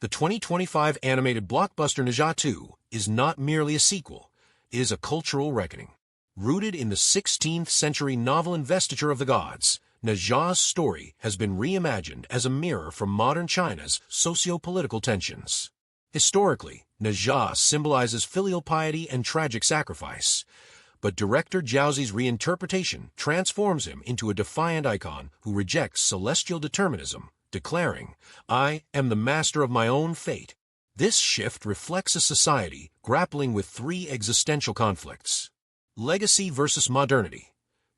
The 2025 animated blockbuster Ne Zha 2 is not merely a sequel, it is a cultural reckoning. Rooted in the 16th century novel Investiture of the Gods, Ne Zha's story has been reimagined as a mirror for modern China's socio-political tensions. Historically, Ne Zha symbolizes filial piety and tragic sacrifice, but director Zhaozi's reinterpretation transforms him into a defiant icon who rejects celestial determinism, declaring, "I am the master of my own fate." This shift reflects a society grappling with three existential conflicts: legacy versus modernity.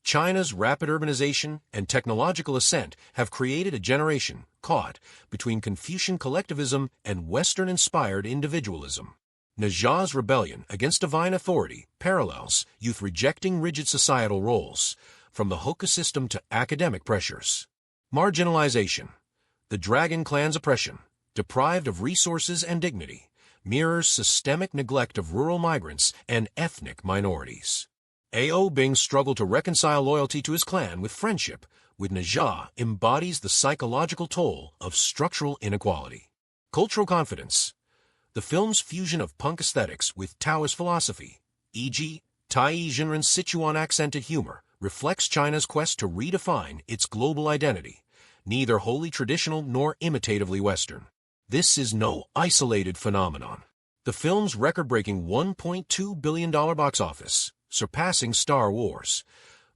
China's rapid urbanization and technological ascent have created a generation caught between Confucian collectivism and Western-inspired individualism. Ne Zha's rebellion against divine authority parallels youth rejecting rigid societal roles, from the Hoka system to academic pressures. Marginalization. The Dragon Clan's oppression, deprived of resources and dignity, mirrors systemic neglect of rural migrants and ethnic minorities. A.O. Bing's struggle to reconcile loyalty to his clan with friendship with Ne Zha embodies the psychological toll of structural inequality. Cultural confidence. The film's fusion of punk aesthetics with Taoist philosophy, e.g., Tai Jinren's Sichuan-accented humor, reflects China's quest to redefine its global identity, neither wholly traditional nor imitatively Western. This is no isolated phenomenon. The film's record-breaking $1.2 billion box office, surpassing Star Wars,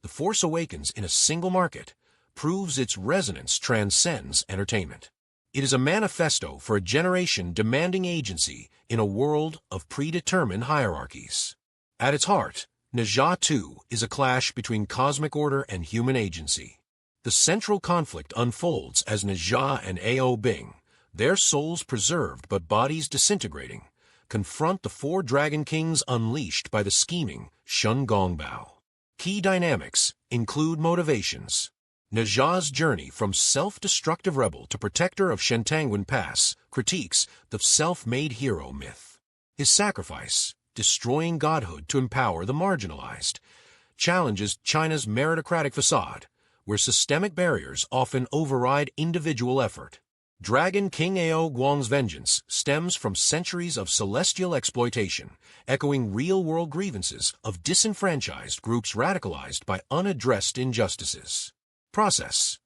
The Force Awakens in a single market, proves its resonance transcends entertainment. It is a manifesto for a generation demanding agency in a world of predetermined hierarchies. At its heart, Ne Zha 2 is a clash between cosmic order and human agency. The central conflict unfolds as Ne Zha and A.O. Bing, their souls preserved but bodies disintegrating, confront the four dragon kings unleashed by the scheming Shun Gongbao. Key dynamics include motivations. Ne Zha's journey from self-destructive rebel to protector of Shentanguan Pass critiques the self-made hero myth. His sacrifice, destroying godhood to empower the marginalized, challenges China's meritocratic facade, where systemic barriers often override individual effort. Dragon King Ao Guang's vengeance stems from centuries of celestial exploitation, echoing real-world grievances of disenfranchised groups radicalized by unaddressed injustices. Process.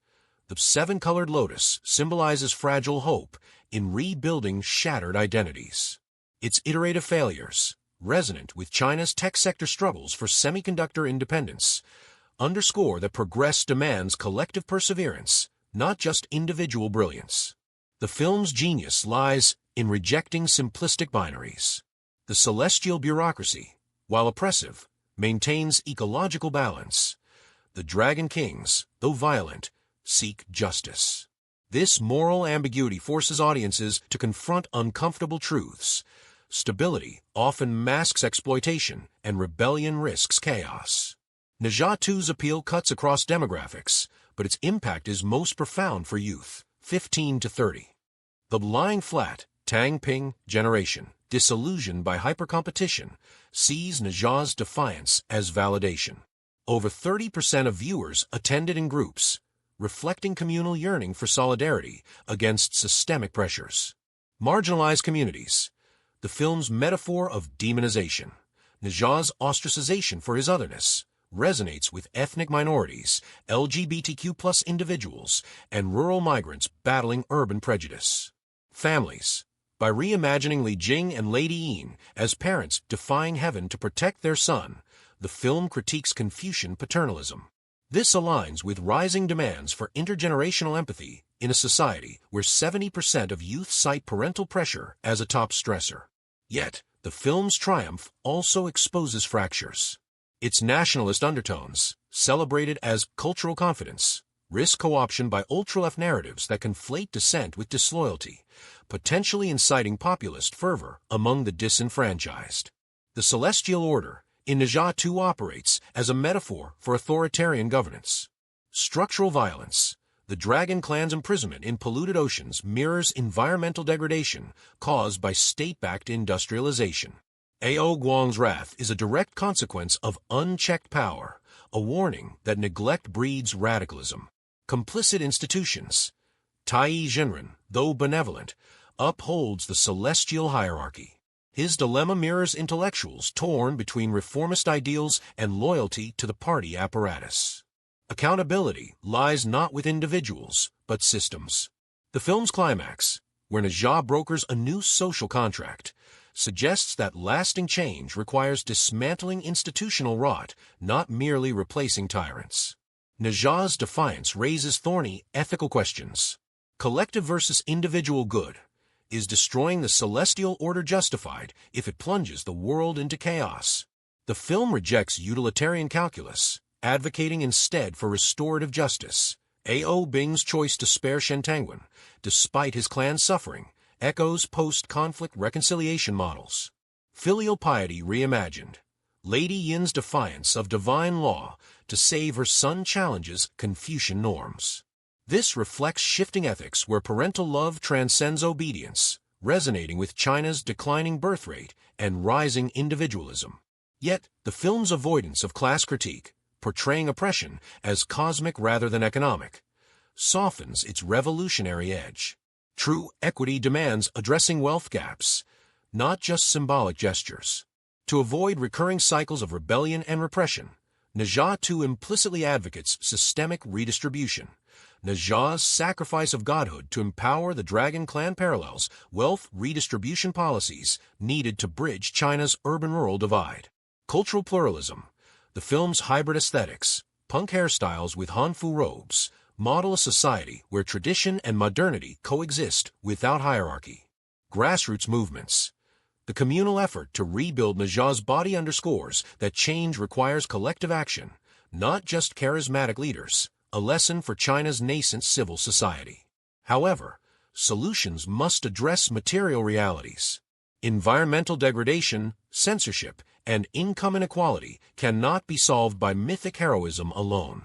The seven-colored lotus symbolizes fragile hope in rebuilding shattered identities. Its iterative failures, resonant with China's tech sector struggles for semiconductor independence, underscore that progress demands collective perseverance, not just individual brilliance. The film's genius lies in rejecting simplistic binaries. The celestial bureaucracy, while oppressive, maintains ecological balance. The Dragon Kings, though violent, seek justice. This moral ambiguity forces audiences to confront uncomfortable truths. Stability often masks exploitation, and rebellion risks chaos. Ne Zha 2's appeal cuts across demographics, but its impact is most profound for youth, 15 to 30. The lying flat, Tang Ping generation, disillusioned by hypercompetition, sees Ne Zha's defiance as validation. Over 30% of viewers attended in groups, reflecting communal yearning for solidarity against systemic pressures. Marginalized communities. The film's metaphor of demonization, Ne Zha's ostracization for his otherness, resonates with ethnic minorities, LGBTQ+ individuals, and rural migrants battling urban prejudice. Families. By reimagining Li Jing and Lady Yin as parents defying heaven to protect their son, the film critiques Confucian paternalism. This aligns with rising demands for intergenerational empathy in a society where 70% of youth cite parental pressure as a top stressor. Yet, the film's triumph also exposes fractures. Its nationalist undertones, celebrated as cultural confidence, risk co-option by ultra-left narratives that conflate dissent with disloyalty, potentially inciting populist fervor among the disenfranchised. The celestial order in Ne Zha 2 operates as a metaphor for authoritarian governance. Structural violence. The Dragon Clan's imprisonment in polluted oceans mirrors environmental degradation caused by state-backed industrialization. A.O. Guang's wrath is a direct consequence of unchecked power, a warning that neglect breeds radicalism. Complicit institutions. Tai Jinren, though benevolent, upholds the celestial hierarchy. His dilemma mirrors intellectuals torn between reformist ideals and loyalty to the party apparatus. Accountability lies not with individuals, but systems. The film's climax, where Ne Zha brokers a new social contract, suggests that lasting change requires dismantling institutional rot, not merely replacing tyrants. Ne Zha's defiance raises thorny ethical questions. Collective versus individual good. Is destroying the celestial order justified if it plunges the world into chaos? The film rejects utilitarian calculus, advocating instead for restorative justice. A.O. Bing's choice to spare Shentanguan, despite his clan's suffering, echoes post-conflict reconciliation models. Filial piety reimagined. Lady Yin's defiance of divine law to save her son challenges Confucian norms. This reflects shifting ethics where parental love transcends obedience, resonating with China's declining birth rate and rising individualism. Yet, the film's avoidance of class critique, portraying oppression as cosmic rather than economic, softens its revolutionary edge. True equity demands addressing wealth gaps, not just symbolic gestures. To avoid recurring cycles of rebellion and repression, Ne Zha too implicitly advocates systemic redistribution. Ne Zha's sacrifice of godhood to empower the Dragon Clan parallels wealth redistribution policies needed to bridge China's urban-rural divide. Cultural pluralism. The film's hybrid aesthetics, punk hairstyles with Hanfu robes, model a society where tradition and modernity coexist without hierarchy. Grassroots movements. The communal effort to rebuild Ne Zha's body underscores that change requires collective action, not just charismatic leaders, a lesson for China's nascent civil society. However, solutions must address material realities. Environmental degradation, censorship, and income inequality cannot be solved by mythic heroism alone.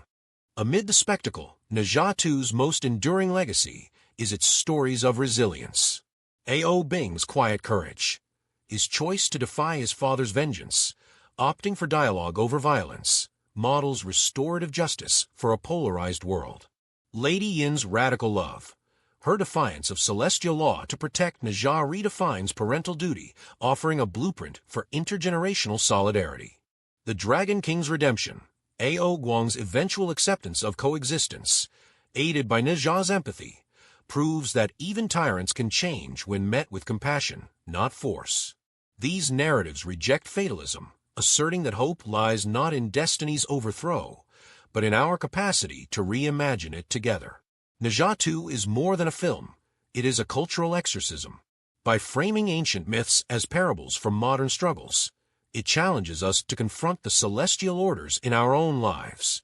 Amid the spectacle, Ne Zha 2's most enduring legacy is its stories of resilience. A.O. Bing's quiet courage. His choice to defy his father's vengeance, opting for dialogue over violence, models restorative justice for a polarized world. Lady Yin's radical love. Her defiance of celestial law to protect Ne Zha redefines parental duty, offering a blueprint for intergenerational solidarity. The Dragon King's redemption. A.O. Guang's eventual acceptance of coexistence, aided by Ne Zha's empathy, proves that even tyrants can change when met with compassion, not force. These narratives reject fatalism, asserting that hope lies not in destiny's overthrow, but in our capacity to reimagine it together. Ne Zha 2 is more than a film. It is a cultural exorcism. By framing ancient myths as parables from modern struggles, it challenges us to confront the celestial orders in our own lives.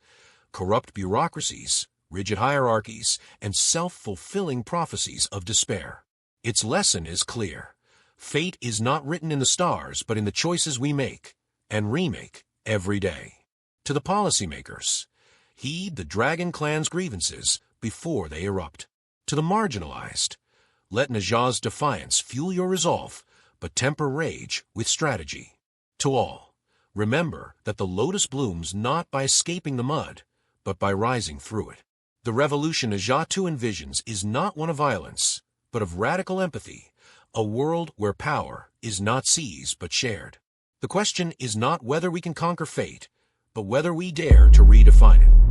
Corrupt bureaucracies, rigid hierarchies, and self-fulfilling prophecies of despair. Its lesson is clear. Fate is not written in the stars, but in the choices we make and remake every day. To the policymakers, heed the Dragon Clan's grievances before they erupt. To the marginalized, let Ne Zha's defiance fuel your resolve, but temper rage with strategy. To all, remember that the lotus blooms not by escaping the mud, but by rising through it. The revolution Ne Zha 2 envisions is not one of violence, but of radical empathy, a world where power is not seized but shared. The question is not whether we can conquer fate, but whether we dare to redefine it.